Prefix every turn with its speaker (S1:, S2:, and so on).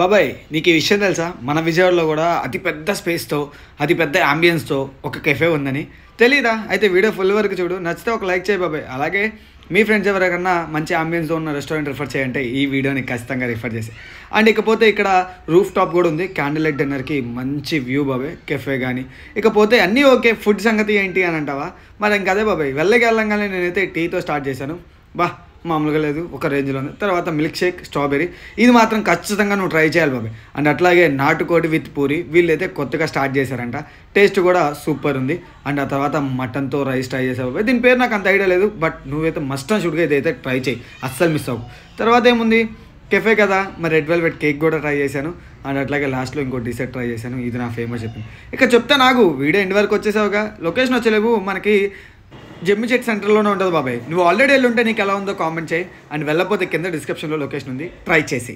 S1: బాబాయ్ నీకు ఈ విషయం తెలుసా? మన విజయవాడలో కూడా అతిపెద్ద స్పేస్తో అతిపెద్ద అంబియన్స్తో ఒక కెఫే ఉందని తెలీదా? అయితే వీడియో ఫుల్ వరకు చూడు, నచ్చితే ఒక లైక్ చేయి బాబాయ్. అలాగే మీ ఫ్రెండ్స్ ఎవరికన్నా మంచి అంబియన్స్తో ఉన్న రెస్టారెంట్ రిఫర్ చేయంటే ఈ వీడియోని ఖచ్చితంగా రిఫర్ చేసి. అండ్ ఇకపోతే ఇక్కడ రూఫ్ టాప్ కూడా ఉంది, క్యాండిల్ లైట్ డిన్నర్కి మంచి వ్యూ బాబాయ్, కెఫే కానీ. ఇకపోతే అన్నీ ఓకే, ఫుడ్ సంగతి ఏంటి అని అంటావా? మరి ఇంకదే బాబాయ్, వెళ్ళగానే నేనైతే టీతో స్టార్ట్ చేశాను. మామూలుగా లేదు, ఒక రేంజ్లో ఉంది. తర్వాత మిల్క్ షేక్ స్ట్రాబెరీ, ఇది మాత్రం ఖచ్చితంగా నువ్వు ట్రై చేయాలి బాబాయ్. అండ్ అట్లాగే నాటుకోడి విత్ పూరి, వీళ్ళైతే కొత్తగా స్టార్ట్ చేశారంట, టేస్ట్ కూడా సూపర్ ఉంది. అండ్ ఆ తర్వాత మటన్తో రైస్ ట్రై చేసావు బాబాయ్. దీని పేరు నాకు అంత ఐడియా లేదు, బట్ నువ్వైతే మస్ట్ అండ్ షుడ్గా ఇదైతే ట్రై చేయి, అస్సలు మిస్ అవ్వు. తర్వాత ఏముంది, కెఫే కదా, మరి రెడ్ వెల్వెట్ కేక్ కూడా ట్రై చేశాను. అండ్ అట్లాగే లాస్ట్లో ఇంకో డిసర్ట్ ట్రై చేశాను, ఇది నా ఫేమస్ చెప్పింది. ఇక చెప్తా నాకు వీడియో ఎండ్ వరకు వచ్చేసావుగా. లొకేషన్ వచ్చలేవు, మనకి జమ్మిచెట్టు సెంటర్లోనే ఉంటుంది బాబాయ్. నువ్వు ఆల్రెడీ వెళ్ళి ఉంటే నీకు ఎలా ఉందో కామెంట్ చేయి. అండ్ వెళ్ళకపోతే కింద డిస్క్రిప్షన్లో లొకేషన్ ఉంది, ట్రై చేసి.